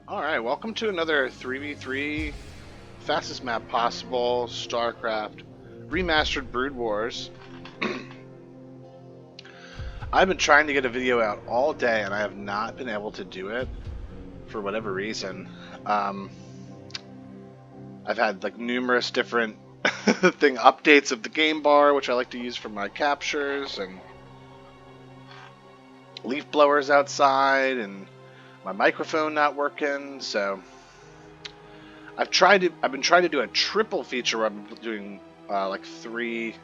Alright, welcome to another 3v3 fastest map possible StarCraft remastered Brood Wars. I've been trying to get a video out all day and I have not been able to do it for whatever reason. I've had like numerous different updates of the game bar, which I like to use for my captures, and leaf blowers outside, and my microphone not working. So I've been trying to do a triple feature where I'm doing like three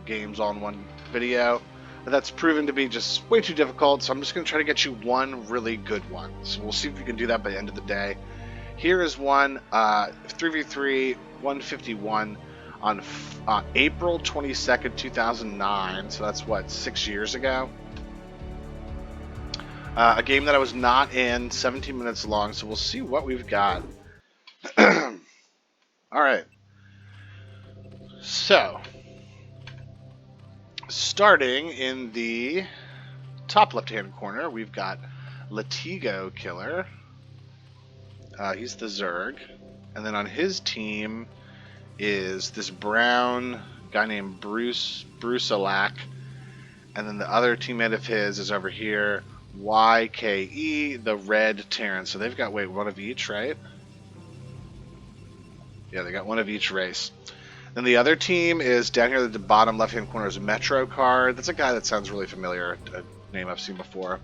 games on one video, but that's proven to be just way too difficult. So I'm just going to try to get you one really good one. So we'll see if we can do that by the end of the day. Here is one 3v3 151 on April 22nd, 2009. So that's what, 6 years ago. A game that I was not in, 17 minutes long. So we'll see what we've got. Alright, so starting in the top left hand corner, we've got Latigo Killer. He's the Zerg, and then on his team is this brown guy named Brusalak, and then the other teammate of his is over here, YKE, the red Terran. So they've got, one of each, right? Yeah, they got one of each race. Then the other team is down here at the bottom left-hand corner is Metro Card. That's a guy that sounds really familiar, a name I've seen before.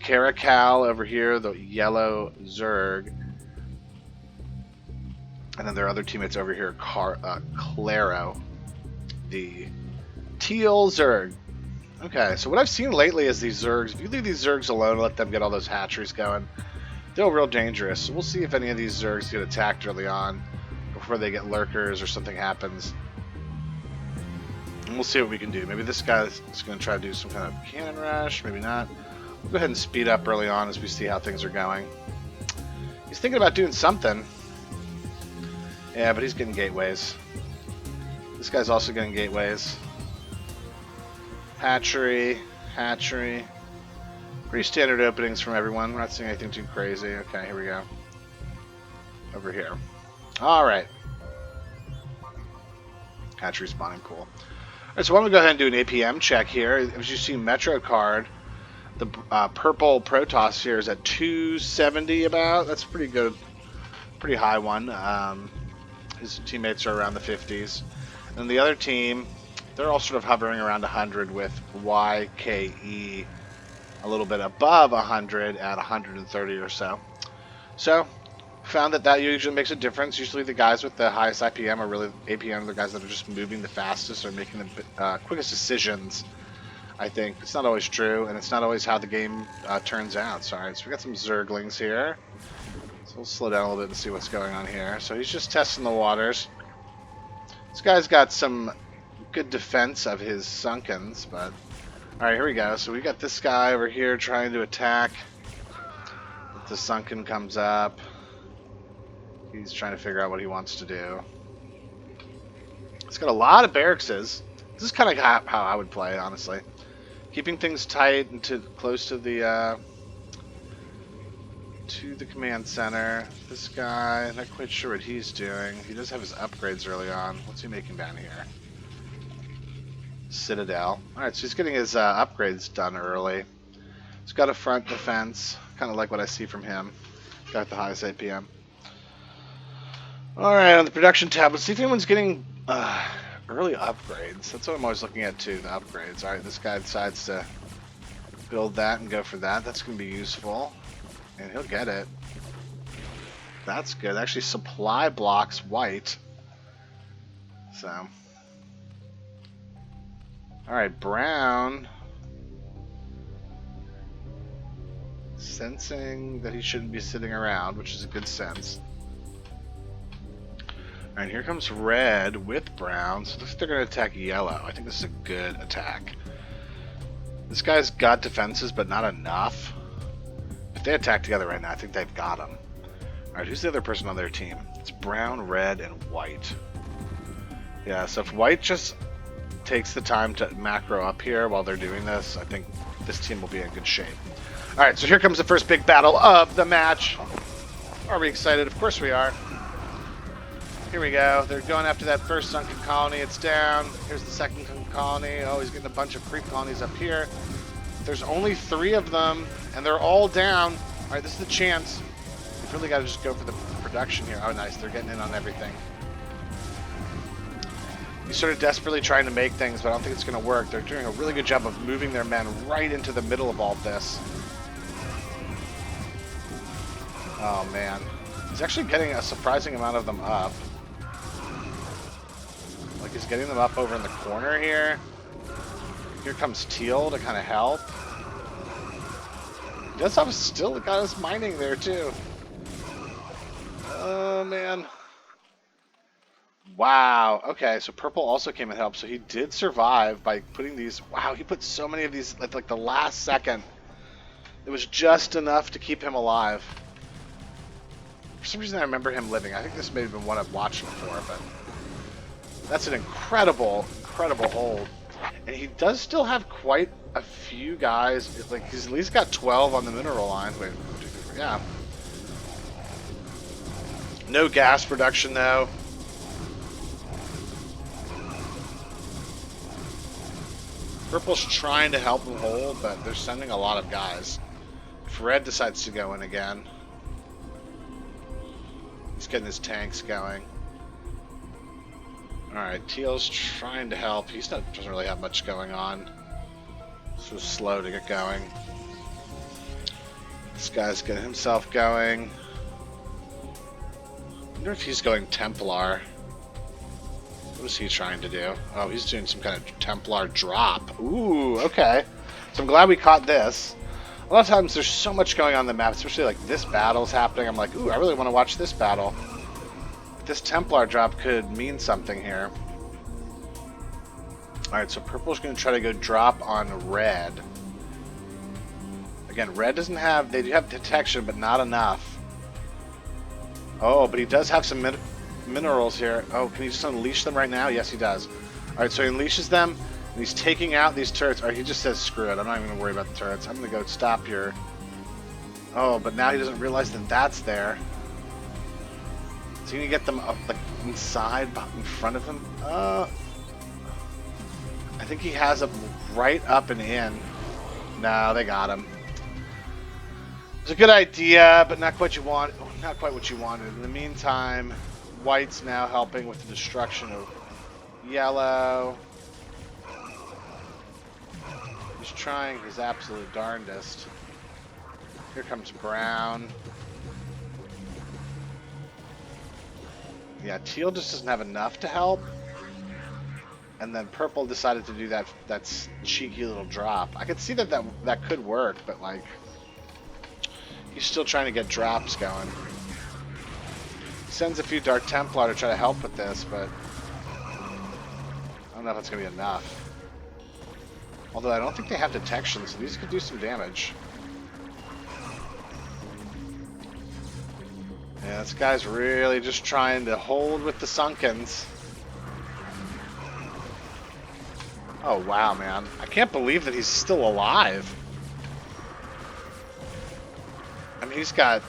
Caracal over here, the yellow Zerg. And then their other teammates over here, Claro, the teal Zerg. Okay, so what I've seen lately is these Zergs, if you leave these Zergs alone and let them get all those hatcheries going, they're real dangerous. So we'll see if any of these Zergs get attacked early on, before they get lurkers or something happens. And we'll see what we can do. Maybe this guy is going to try to do some kind of cannon rush, maybe not. We'll go ahead and speed up early on as we see how things are going. He's thinking about doing something. Yeah, but he's getting gateways. This guy's also getting gateways. Hatchery. Pretty standard openings from everyone. We're not seeing anything too crazy. Okay, here we go. Over here. Alright. Hatchery spawning, cool. Alright, so why don't we go ahead and do an APM check here. As you see, Metro Card, the purple Protoss here is at 270 about. That's pretty good. Pretty high one. His teammates are around the 50s. And the other team, they're all sort of hovering around 100 with YKE a little bit above 100 at 130 or so. So, found that usually makes a difference. Usually the guys with the highest IPM are really APM, the guys that are just moving the fastest or making the quickest decisions. I think it's not always true, and it's not always how the game turns out. So, alright, so we got some Zerglings here. So we'll slow down a little bit and see what's going on here. So he's just testing the waters. This guy's got some good defense of his Sunkens, but alright, here we go. So we got this guy over here trying to attack. The Sunken comes up. He's trying to figure out what he wants to do. It's got a lot of barracks. This is kind of how I would play, honestly. Keeping things tight and close to the command center. This guy, not quite sure what he's doing. He does have his upgrades early on. What's he making down here? Citadel. Alright, so he's getting his upgrades done early. He's got a front defense, kind of like what I see from him. Got the highest APM. Alright, on the production tab, let's see if anyone's getting early upgrades. That's what I'm always looking at too, the upgrades. Alright, this guy decides to build that and go for that. That's going to be useful. And he'll get it. That's good. Actually, supply blocks white. So. Alright, brown. Sensing that he shouldn't be sitting around, which is a good sense. Alright, here comes red with brown. So they're going to attack yellow. I think this is a good attack. This guy's got defenses, but not enough. If they attack together right now, I think they've got him. Alright, who's the other person on their team? It's brown, red, and white. Yeah, so if white just takes the time to macro up here while they're doing this, I think this team will be in good shape. Alright, so here comes the first big battle of the match. Are we excited? Of course we are. Here we go. They're going after that first sunken colony. It's down. Here's the second colony. Oh, he's getting a bunch of creep colonies up here. There's only 3 of them, and they're all down. All right, this is the chance. We've really got to just go for the production here. Oh, nice. They're getting in on everything. He's sort of desperately trying to make things, but I don't think it's going to work. They're doing a really good job of moving their men right into the middle of all this. Oh, man. He's actually getting a surprising amount of them up. Like, he's getting them up over in the corner here. Here comes Teal to kind of help. He does have still got us mining there, too. Oh, man. Wow. Okay, so Purple also came and helped. So he did survive by putting these... Wow, he put so many of these at, like, the last second. It was just enough to keep him alive. For some reason, I remember him living. I think this may have been one I've watched before, but... That's an incredible, incredible hold. And he does still have quite a few guys. Like, he's at least got 12 on the mineral line. Wait, yeah. No gas production, though. Purple's trying to help him hold, but they're sending a lot of guys. If Red decides to go in again, he's getting his tanks going. Alright, Teal's trying to help. He doesn't really have much going on. So slow to get going. This guy's getting himself going. I wonder if he's going Templar. What is he trying to do? Oh, he's doing some kind of Templar drop. Ooh, okay. So I'm glad we caught this. A lot of times there's so much going on in the map, especially like this battle's happening. I'm like, ooh, I really want to watch this battle. But this Templar drop could mean something here. Alright, so Purple's going to try to go drop on Red. Again, Red doesn't have... They do have detection, but not enough. Oh, but he does have some minerals here. Oh, can he just unleash them right now? Yes, he does. Alright, so he unleashes them, and he's taking out these turrets. Alright, he just says, screw it. I'm not even going to worry about the turrets. I'm going to go stop your... Oh, but now he doesn't realize that that's there. Is he going to get them up, like, inside, in front of him? I think he has them right up and in. No, they got him. It's a good idea, but not quite what you wanted. In the meantime, White's now helping with the destruction of Yellow. He's trying his absolute darndest. Here comes Brown. Yeah, Teal just doesn't have enough to help. And then Purple decided to do that cheeky little drop. I could see that could work, but like... He's still trying to get drops going. He sends a few Dark Templar to try to help with this, but I don't know if it's going to be enough. Although I don't think they have detection, so these could do some damage. Yeah, this guy's really just trying to hold with the Sunkens. Oh, wow, man. I can't believe that he's still alive. I mean, he's got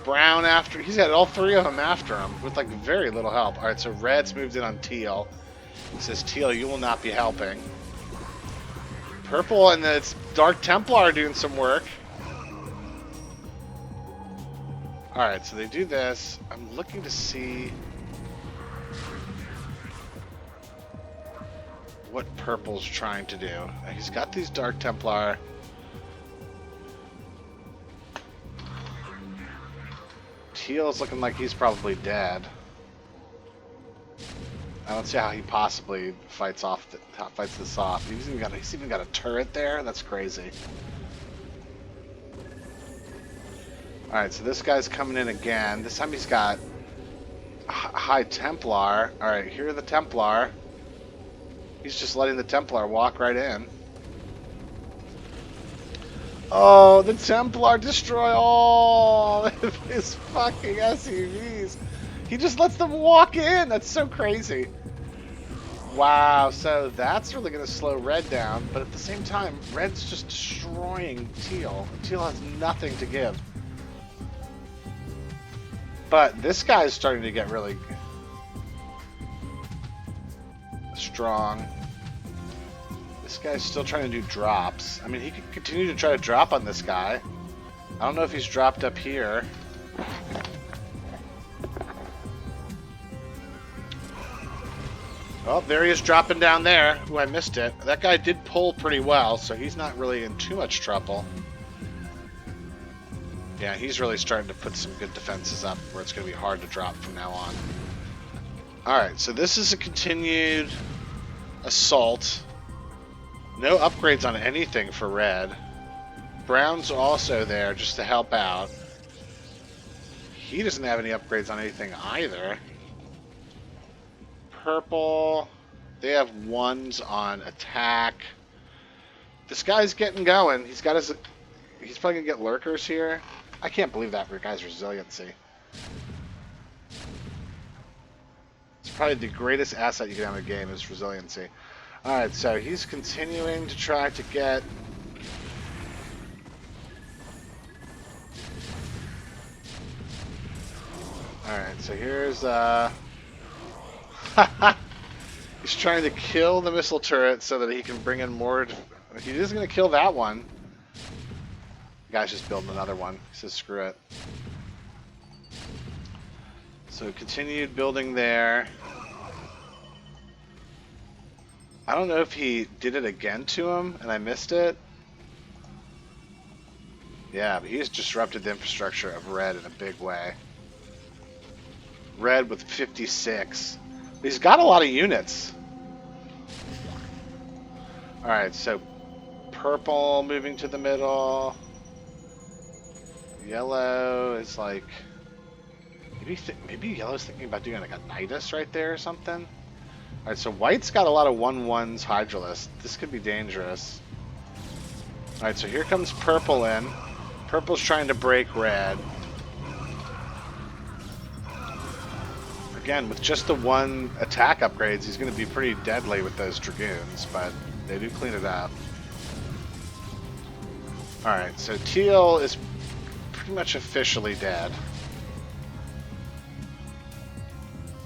Brown after... He's got all 3 of them after him with, like, very little help. Alright, so Red's moved in on Teal. He says, Teal, you will not be helping. Purple and its Dark Templar are doing some work. Alright, so they do this. I'm looking to see what Purple's trying to do. He's got these Dark Templar. Teal's looking like he's probably dead. I don't see how he possibly fights this off. He's even got a turret there. That's crazy. All right, so this guy's coming in again. This time he's got High Templar. All right, here are the Templar. He's just letting the Templar walk right in. Oh, the Templar destroy all of his fucking SUVs. He just lets them walk in. That's so crazy. Wow, so that's really going to slow Red down. But at the same time, Red's just destroying Teal. Teal has nothing to give. But this guy's starting to get really strong. This guy's still trying to do drops. I mean, he could continue to try to drop on this guy. I don't know if he's dropped up here. Oh, there he is dropping down there. Ooh, I missed it. That guy did pull pretty well, so he's not really in too much trouble. Yeah, he's really starting to put some good defenses up where it's going to be hard to drop from now on. Alright, so this is a continued assault. No upgrades on anything for red. Brown's also there just to help out. He doesn't have any upgrades on anything either. Purple, they have ones on attack. This guy's getting going. He's probably gonna get lurkers here. I can't believe that for a guy's resiliency. It's probably the greatest asset you can have in a game is resiliency. Alright, so he's continuing to try to get... Alright, so here's he's trying to kill the missile turret so that he can bring in more. He is going to kill that one. The guy's just building another one. He says, screw it. So continued building there. I don't know if he did it again to him and I missed it. Yeah, but he's disrupted the infrastructure of red in a big way. Red with 56. He's got a lot of units. Alright, so purple moving to the middle. Yellow is like... Maybe yellow's thinking about doing like a Nidus right there or something. Alright, so white's got a lot of 1/1s Hydralisk. This could be dangerous. Alright, so here comes purple in. Purple's trying to break red. Again, with just the one attack upgrades, he's going to be pretty deadly with those Dragoons, but they do clean it up. Alright, so teal is pretty much officially dead.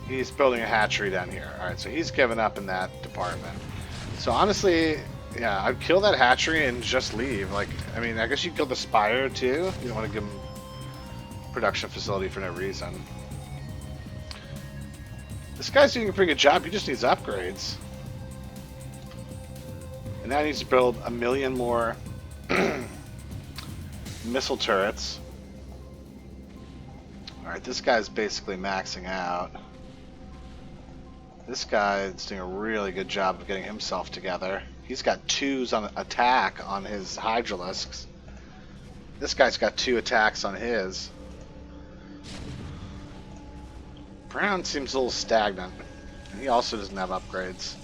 He's building a hatchery down here. Alright, so he's given up in that department. So honestly, yeah, I'd kill that hatchery and just leave. Like, I mean, I guess you kill the Spire too. You don't want to give him production facility for no reason. This guy's doing a pretty good job. He just needs upgrades. And now he needs to build 1 million more missile turrets. Alright, this guy's basically maxing out. This guy is doing a really good job of getting himself together. He's got 2s on attack on his Hydralisks. This guy's got 2 attacks on his. Brown seems a little stagnant. And he also doesn't have upgrades.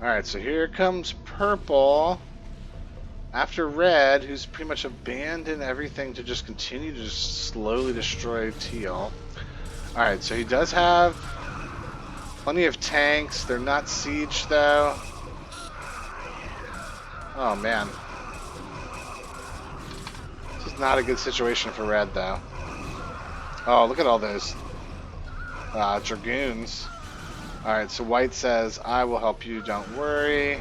Alright, so here comes purple. After red, who's pretty much abandoned everything to just continue to just slowly destroy teal. Alright, so he does have plenty of tanks. They're not siege though. Oh man. This is not a good situation for red though. Oh, look at all those Dragoons. Alright, so white says, I will help you, don't worry.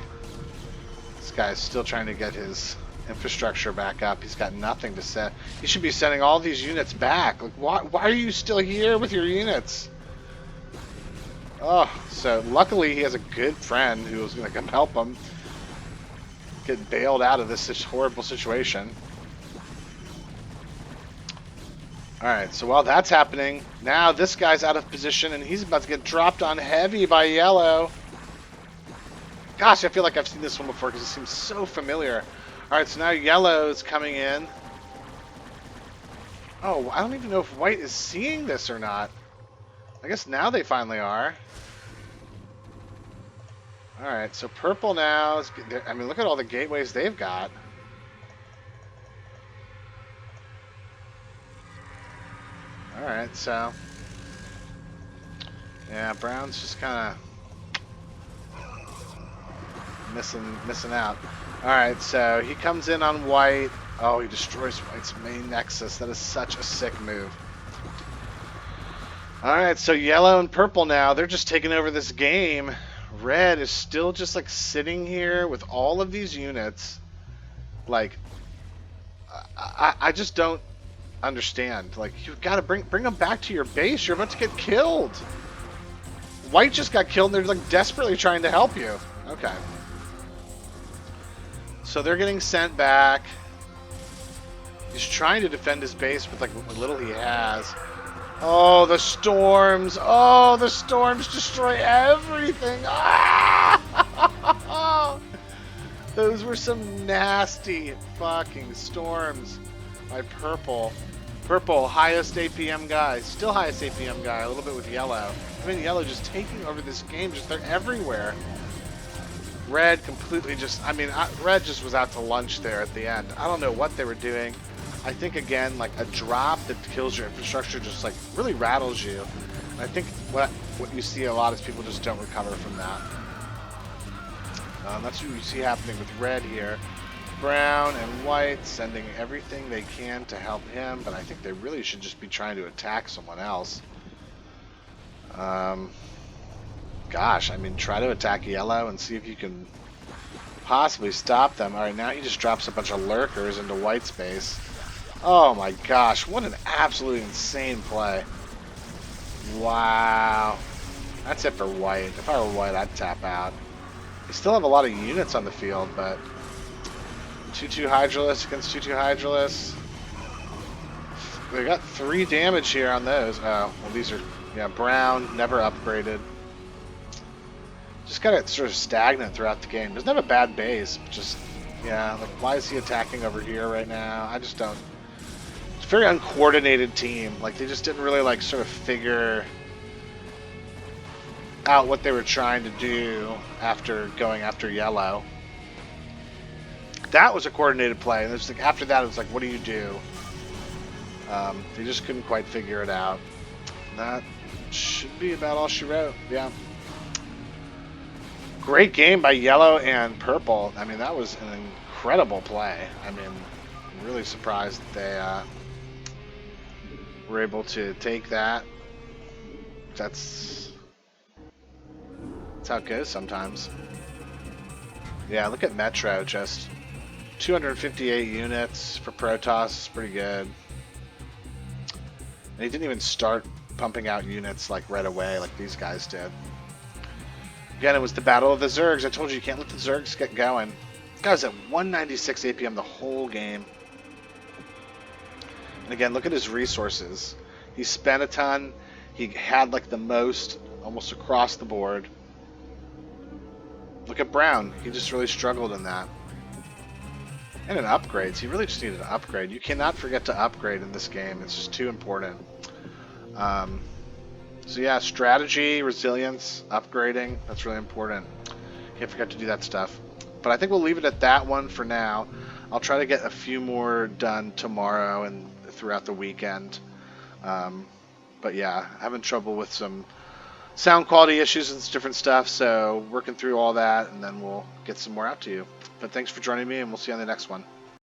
This guy's still trying to get his infrastructure back up. He's got nothing to set. He should be sending all these units back. Like, why are you still here with your units? Oh, so luckily he has a good friend who was going to come help him get bailed out of this horrible situation. Alright, so while that's happening, now this guy's out of position and he's about to get dropped on heavy by yellow. Gosh, I feel like I've seen this one before because it seems so familiar. Alright, so now yellow is coming in. Oh, I don't even know if white is seeing this or not. I guess now they finally are. Alright, so purple now is... I mean, look at all the gateways they've got. Alright, so... Yeah, Brown's just kind of missing out. All right, so he comes in on white. Oh, he destroys white's main nexus. That is such a sick move. All right, so yellow and purple now, they're just taking over this game. Red is still just like sitting here with all of these units. Like, I just don't understand. Like, you've got to bring them back to your base. You're about to get killed. White just got killed, and they're like desperately trying to help you. Okay. So they're getting sent back. He's trying to defend his base with like what little he has. Oh, the storms! Oh, the storms destroy everything! Ah! Those were some nasty fucking storms by purple. Purple, highest APM guy. Still highest APM guy, a little bit with yellow. I mean, yellow just taking over this game. Just they're everywhere. Red completely just... I mean, red just was out to lunch there at the end. I don't know what they were doing. I think, again, like a drop that kills your infrastructure just, like, really rattles you. And I think what you see a lot is people just don't recover from that. That's what you see happening with red here. Brown and white sending everything they can to help him, but I think they really should just be trying to attack someone else. Gosh, I mean, try to attack yellow and see if you can possibly stop them. All right, now he just drops a bunch of lurkers into white space. Oh my gosh, what an absolutely insane play. Wow. That's it for white. If I were white, I'd tap out. They still have a lot of units on the field, but 2-2 Hydralisk against 2-2 Hydralisk. They got 3 damage here on those. Oh, well, these are, yeah, brown, never upgraded. Just got it sort of stagnant throughout the game. Doesn't have a bad base, but just, yeah, like, why is he attacking over here right now? I just don't. It's a very uncoordinated team. Like, they just didn't really, like, sort of figure out what they were trying to do after going after yellow. That was a coordinated play. And it was like, after that, it was like, what do you do? They just couldn't quite figure it out. That should be about all she wrote. Yeah. Great game by yellow and purple. I mean, that was an incredible play. I mean, I'm really surprised that they were able to take that. That's how it goes sometimes. Yeah, look at Metro, just 258 units for Protoss, pretty good. And he didn't even start pumping out units like right away like these guys did. Again, it was the Battle of the Zergs. I told you can't let the Zergs get going. Guys at 196 APM the whole game. And again, look at his resources. He spent a ton. He had like the most almost across the board. Look at Brown. He just really struggled in that. And in upgrades. He really just needed an upgrade. You cannot forget to upgrade in this game. It's just too important. So yeah, strategy, resilience, upgrading. That's really important. Can't forget to do that stuff. But I think we'll leave it at that one for now. I'll try to get a few more done tomorrow and throughout the weekend. But yeah, having trouble with some sound quality issues and different stuff, so working through all that, and then we'll get some more out to you. But thanks for joining me, and we'll see you on the next one.